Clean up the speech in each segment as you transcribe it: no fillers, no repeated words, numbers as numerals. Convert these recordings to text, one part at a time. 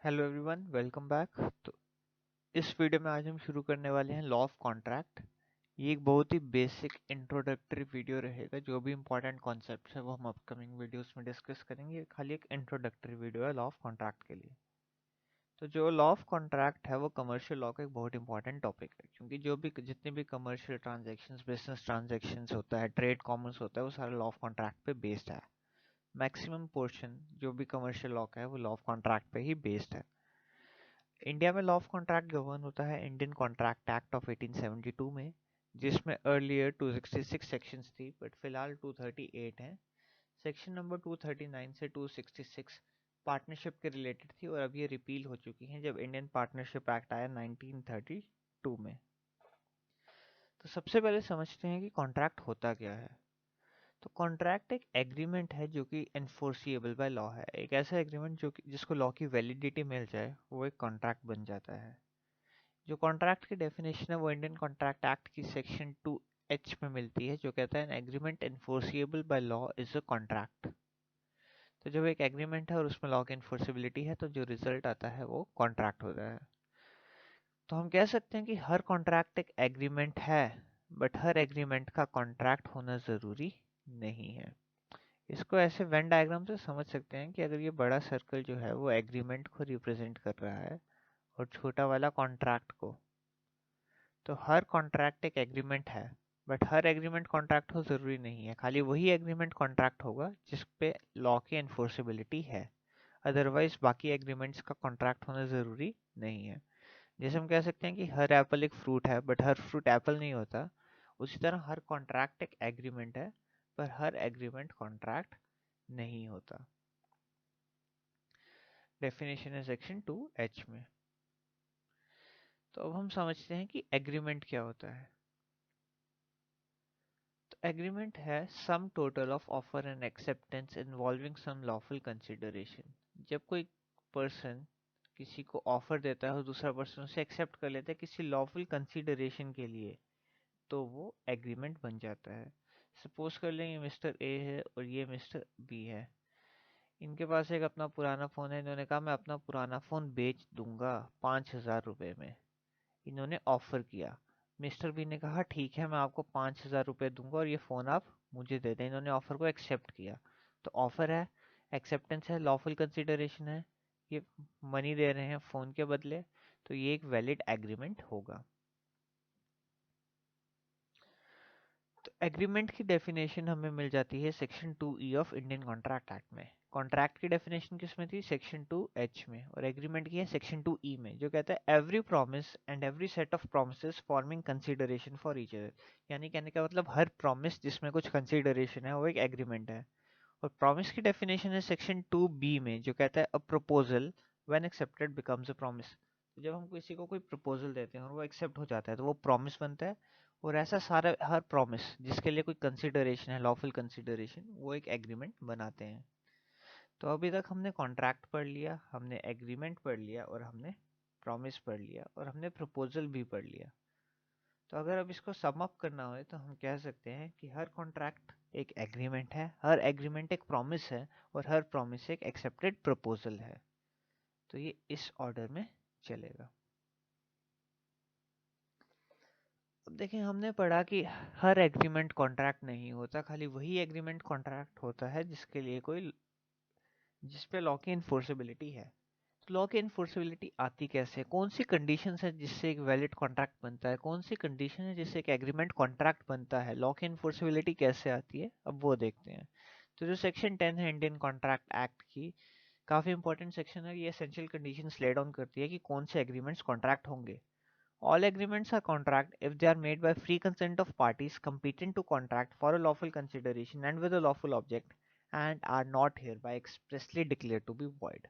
Hello everyone, welcome back. तो इस video में आज हम शुरू करने वाले हैं लॉ ऑफ कॉन्ट्रैक्ट। ये एक बहुत ही बेसिक इंट्रोडक्टरी वीडियो रहेगा। जो भी इंपॉर्टेंट कॉन्सेप्ट्स है वो हम अपकमिंग वीडियोस में डिस्कस करेंगे। ये खाली एक इंट्रोडक्टरी वीडियो है लॉ ऑफ कॉन्ट्रैक्ट के लिए। तो जो लॉ ऑफ कॉन्ट्रैक्ट है वो कमर्शियल लॉ का एक बहुत इंपॉर्टेंट टॉपिक है, क्योंकि जो भी जितने भी कमर्शियल ट्रांजेक्शन्स, बिजनेस ट्रांजेक्शन्स होता है, ट्रेड कॉमर्स होता है, वो सारा लॉ ऑफ कॉन्ट्रैक्ट पे बेस्ड है। मैक्सिमम पोर्शन जो भी कमर्शियल लॉ का है वो लॉ ऑफ कॉन्ट्रैक्ट पे ही बेस्ड है। इंडिया में लॉ ऑफ कॉन्ट्रैक्ट गवर्न होता है इंडियन कॉन्ट्रैक्ट एक्ट ऑफ 1872 में, जिसमें अर्लियर 266 सेक्शंस थी बट फिलहाल 238 हैं। सेक्शन नंबर 239 से 266 पार्टनरशिप के रिलेटेड थी और अब ये रिपील हो चुकी हैं जब इंडियन पार्टनरशिप एक्ट आया 1932 में। तो सबसे पहले समझते हैं कि कॉन्ट्रैक्ट होता क्या है। तो कॉन्ट्रैक्ट एक एग्रीमेंट है जो कि एनफोर्सिएबल बाय लॉ है। एक ऐसा एग्रीमेंट जो कि जिसको लॉ की वैलिडिटी मिल जाए वो एक कॉन्ट्रैक्ट बन जाता है। जो कॉन्ट्रैक्ट की डेफिनेशन है वो इंडियन कॉन्ट्रैक्ट एक्ट की सेक्शन 2H में मिलती है, जो कहता है an agreement enforceable by law is a contract. तो जब एक एग्रीमेंट है और उसमें लॉ की एनफोर्सिबिलिटी है तो जो रिजल्ट आता है वो कॉन्ट्रैक्ट होता है। तो हम कह सकते हैं कि हर कॉन्ट्रैक्ट एक एग्रीमेंट है, बट हर एग्रीमेंट का कॉन्ट्रैक्ट होना ज़रूरी नहीं है। इसको ऐसे वेन डायग्राम से समझ सकते हैं कि अगर ये बड़ा सर्कल जो है वो एग्रीमेंट को रिप्रेजेंट कर रहा है और छोटा वाला कॉन्ट्रैक्ट को, तो हर कॉन्ट्रैक्ट एक एग्रीमेंट है, बट हर एग्रीमेंट कॉन्ट्रैक्ट हो ज़रूरी नहीं है। खाली वही एग्रीमेंट कॉन्ट्रैक्ट होगा जिस पे लॉ की एनफोर्सेबिलिटी है। अदरवाइज बाकी एग्रीमेंट्स का कॉन्ट्रैक्ट होना ज़रूरी नहीं है। जैसे हम कह सकते हैं कि हर एप्पल एक फ्रूट है बट हर फ्रूट एप्पल नहीं होता, उसी तरह हर कॉन्ट्रैक्ट एक एग्रीमेंट है पर हर एग्रीमेंट कॉन्ट्रैक्ट नहीं होता। डेफिनेशन है सेक्शन 2H में। तो अब हम समझते हैं कि एग्रीमेंट क्या होता है। तो एग्रीमेंट है sum total of offer and acceptance involving some lawful consideration. जब कोई पर्सन किसी को ऑफर देता है और दूसरा पर्सन उसे एक्सेप्ट कर लेता है किसी लॉफुल कंसिडरेशन के लिए, तो वो एग्रीमेंट बन जाता है। सपोज कर लें ये मिस्टर ए है और ये मिस्टर बी है। इनके पास एक अपना पुराना फ़ोन है। इन्होंने कहा मैं अपना पुराना फ़ोन बेच दूंगा 5,000 रुपये में। इन्होंने ऑफर किया। मिस्टर बी ने कहा ठीक है मैं आपको 5,000 रुपये दूंगा और ये फ़ोन आप मुझे दे दें। इन्होंने ऑफर को एक्सेप्ट किया। तो ऑफर है, एक्सेप्टेंस है, लॉफुल कंसिडरेशन है। ये मनी दे रहे हैं फ़ोन के बदले, तो ये एक वैलिड एग्रीमेंट होगा। तो एग्रीमेंट की डेफिनेशन हमें मिल जाती है section 2E of Indian contract act में। कॉन्ट्रैक्ट की डेफिनेशन किसमें थी? सेक्शन 2H में। और एग्रीमेंट की है सेक्शन 2E में, जो कहता है every promise and every set of promises forming consideration for each other. यानी कहने का मतलब हर प्रॉमिस जिसमें कुछ कंसीडरेशन है वो एक एग्रीमेंट है। और प्रॉमिस की डेफिनेशन है सेक्शन 2B में, जो कहता है a proposal when accepted becomes a promise. तो जब हम किसी को कोई प्रपोजल देते हैं और वो एक्सेप्ट हो जाता है तो वो प्रॉमिस बनता है। और ऐसा सारा हर प्रॉमिस जिसके लिए कोई कंसिडरेशन है, लॉफुल कंसिडरेशन, वो एक एग्रीमेंट बनाते हैं। तो अभी तक हमने कॉन्ट्रैक्ट पढ़ लिया, हमने एग्रीमेंट पढ़ लिया और हमने प्रॉमिस पढ़ लिया और हमने प्रपोजल भी पढ़ लिया। तो अगर अब इसको सम अप करना हो तो हम कह सकते हैं कि हर कॉन्ट्रैक्ट एक एग्रीमेंट है, हर एग्रीमेंट एक प्रॉमिस है और हर प्रॉमिस एक एक्सेप्टेड प्रपोजल है। तो ये इस ऑर्डर में चलेगा। अब देखें, हमने पढ़ा कि हर एग्रीमेंट कॉन्ट्रैक्ट नहीं होता। खाली वही एग्रीमेंट कॉन्ट्रैक्ट होता है जिसके लिए कोई जिस पे लॉ की इन्फोर्सेबिलिटी है। तो लॉ की इन्फोर्सेबिलिटी आती कैसे? कौन सी कंडीशन है जिससे एक वैलिड कॉन्ट्रैक्ट बनता है? कौन सी कंडीशन है जिससे एक एग्रीमेंट कॉन्ट्रैक्ट बनता है? लॉ की इन्फोर्सेबिलिटी कैसे आती है, अब वो देखते हैं। तो जो सेक्शन 10 है इंडियन कॉन्ट्रैक्ट एक्ट की, काफी इंपॉर्टेंट सेक्शन है। ये एसेंशियल कंडीशंस ले डाउन करती है कि कौन से एग्रीमेंट्स कॉन्ट्रैक्ट होंगे। All agreements are contract if they are made by free consent of parties competent to contract for a lawful consideration and with a lawful object and are not hereby expressly declared to be void।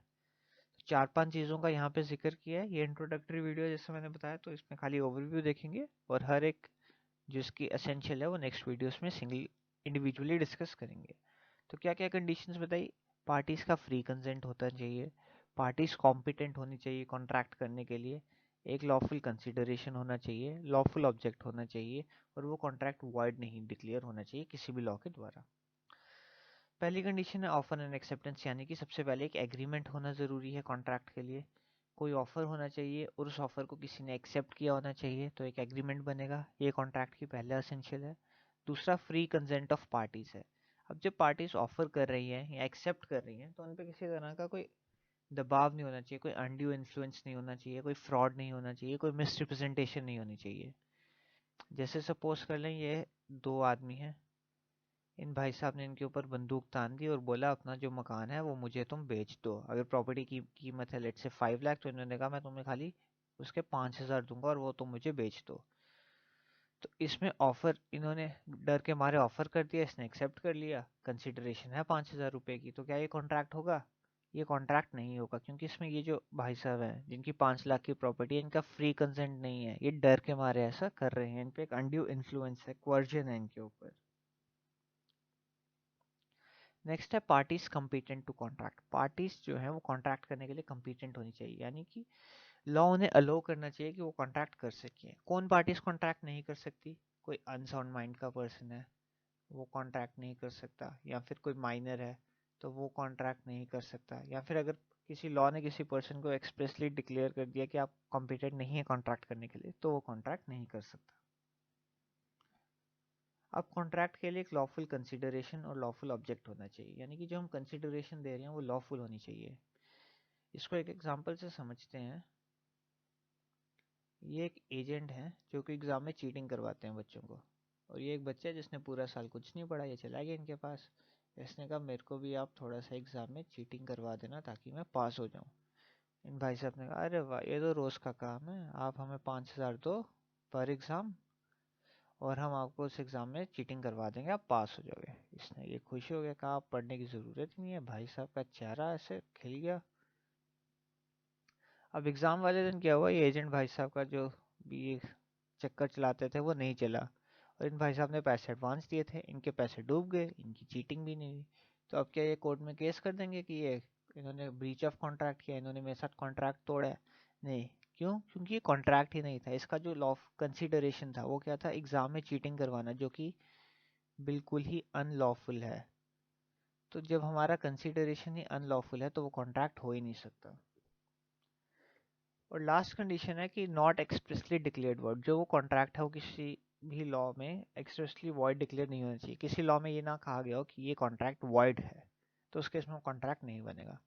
चार पांच चीज़ों का यहाँ पे जिक्र किया है। ये इंट्रोडक्टरी वीडियो जैसे मैंने बताया, तो इसमें खाली ओवरव्यू देखेंगे और हर एक जो इसकी एसेंशियल है वो नेक्स्ट वीडियोस में सिंगल इंडिविजुअली डिस्कस करेंगे। तो क्या क्या कंडीशंस बताई? पार्टीज का फ्री कंसेंट होता चाहिए, पार्टीज कॉम्पिटेंट होनी चाहिए कॉन्ट्रैक्ट करने के लिए, एक लॉफुल कंसिडरेशन होना चाहिए, लॉफुल ऑब्जेक्ट होना चाहिए और वो कॉन्ट्रैक्ट वॉइड नहीं डिक्लेयर होना चाहिए किसी भी लॉ के द्वारा। पहली कंडीशन है ऑफर एंड एक्सेप्टेंस, यानी कि सबसे पहले एक एग्रीमेंट होना ज़रूरी है कॉन्ट्रैक्ट के लिए। कोई ऑफर होना चाहिए और उस ऑफर को किसी ने एक्सेप्ट किया होना चाहिए, तो एक एग्रीमेंट बनेगा। ये कॉन्ट्रैक्ट की पहला एसेंशियल है। दूसरा फ्री कंसेंट ऑफ पार्टीज है। अब जब पार्टीज ऑफर कर रही हैं या एक्सेप्ट कर रही हैं तो उन पर किसी तरह का कोई दबाव नहीं होना चाहिए, कोई अनड्यू इन्फ्लुएंस नहीं होना चाहिए, कोई फ्रॉड नहीं होना चाहिए, कोई मिसरिप्रेजेंटेशन नहीं होनी चाहिए। जैसे सपोज कर लें ये दो आदमी हैं, इन भाई साहब ने इनके ऊपर बंदूक तान दी और बोला अपना जो मकान है वो मुझे तुम बेच दो। अगर प्रॉपर्टी की कीमत है लेट से 5 लाख, तो इन्होंने कहा मैं तुम्हें खाली उसके 5,000 दूंगा और वो तुम मुझे बेच दो। तो इसमें ऑफर इन्होंने डर के मारे ऑफर कर दिया, इसने एक्सेप्ट कर लिया, कंसिडरेशन है 5,000 रुपए की, तो क्या ये कॉन्ट्रैक्ट होगा? ये कॉन्ट्रैक्ट नहीं होगा, क्योंकि इसमें ये जो भाई साहब हैं जिनकी 5 लाख की प्रॉपर्टी है, इनका फ्री कंसेंट नहीं है, ये डर के मारे ऐसा कर रहे हैं, इन पे एक अनड्यू इन्फ्लुएंस है, क्वर्जन है इनके ऊपर। नेक्स्ट है parties competent to contract. Parties जो है वो कॉन्ट्रैक्ट करने के लिए कम्पिटेंट होनी चाहिए, यानी कि लॉ उन्हें अलो करना चाहिए कि वो कॉन्ट्रैक्ट कर सके। कौन पार्टीज कॉन्ट्रैक्ट नहीं कर सकती? कोई अनसाउंड माइंड का पर्सन है, वो कॉन्ट्रैक्ट नहीं कर सकता, या फिर कोई माइनर है तो वो कॉन्ट्रैक्ट नहीं कर सकता, या फिर अगर किसी लॉ ने किसी पर्सन को एक्सप्रेसली डिक्लेयर कर दिया कि आप कॉम्पिटेंट नहीं है कॉन्ट्रैक्ट करने के लिए, तो वो कॉन्ट्रैक्ट नहीं कर सकता। अब कॉन्ट्रैक्ट के लिए एक लॉफुल कंसिडरेशन और लॉफुल ऑब्जेक्ट होना चाहिए, यानी कि जो हम कंसिडरेशन दे रहे हैं वो लॉफुल होनी चाहिए। इसको एक एग्जांपल से समझते हैं। ये एक एजेंट है जो कि एग्जाम में चीटिंग करवाते हैं बच्चों को, और ये एक बच्चा है जिसने पूरा साल कुछ नहीं पढ़ा, ये चला गया इनके पास। इसने कहा मेरे को भी आप थोड़ा सा एग्जाम में चीटिंग करवा देना ताकि मैं पास हो जाऊं। इन भाई साहब ने कहा अरे वाह, ये तो रोज का काम है, आप हमें 5,000 दो पर एग्जाम और हम आपको उस एग्ज़ाम में चीटिंग करवा देंगे, आप पास हो जाओगे। इसने ये खुश हो गया, कहा आप पढ़ने की ज़रूरत ही नहीं है। भाई साहब का चेहरा ऐसे खिल गया। अब एग्ज़ाम वाले दिन क्या हुआ, ये एजेंट भाई साहब का जो भी ये चक्कर चलाते थे वो नहीं चला, और इन भाई साहब ने पैसे एडवांस दिए थे, इनके पैसे डूब गए, इनकी चीटिंग भी नहीं हुई। तो अब क्या ये कोर्ट में केस कर देंगे कि ये इन्होंने ब्रीच ऑफ कॉन्ट्रैक्ट किया, इन्होंने मेरे साथ कॉन्ट्रैक्ट तोड़ा है? नहीं। क्यों? क्योंकि ये कॉन्ट्रैक्ट ही नहीं था। इसका जो लॉ कंसिडरेशन था वो क्या था? एग्ज़ाम में चीटिंग करवाना, जो कि बिल्कुल ही अनलॉफुल है। तो जब हमारा कंसिडरेशन ही अनलॉफुल है तो वो कॉन्ट्रैक्ट हो ही नहीं सकता। और लास्ट कंडीशन है कि नॉट एक्सप्रेसली डिक्लेयर्ड वर्ड। जो वो कॉन्ट्रैक्ट है वो किसी भी लॉ में एक्सप्रेसली वॉइड डिक्लेयर नहीं होना चाहिए। किसी लॉ में ये ना कहा गया हो कि ये कॉन्ट्रैक्ट वॉइड है, तो उसके इसमें कॉन्ट्रैक्ट नहीं बनेगा।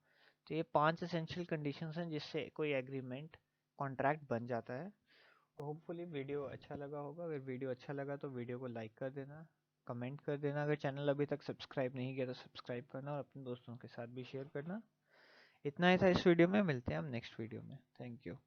तो ये 5 एसेंशियल कंडीशंस हैं जिससे कोई एग्रीमेंट कॉन्ट्रैक्ट बन जाता है। होपफुली वीडियो अच्छा लगा होगा। अगर वीडियो अच्छा लगा तो वीडियो को लाइक कर देना, कमेंट कर देना। अगर चैनल अभी तक सब्सक्राइब नहीं किया तो सब्सक्राइब करना और अपने दोस्तों के साथ भी शेयर करना। इतना ही था इस वीडियो में, मिलते हैं हम नेक्स्ट वीडियो में। Thank you.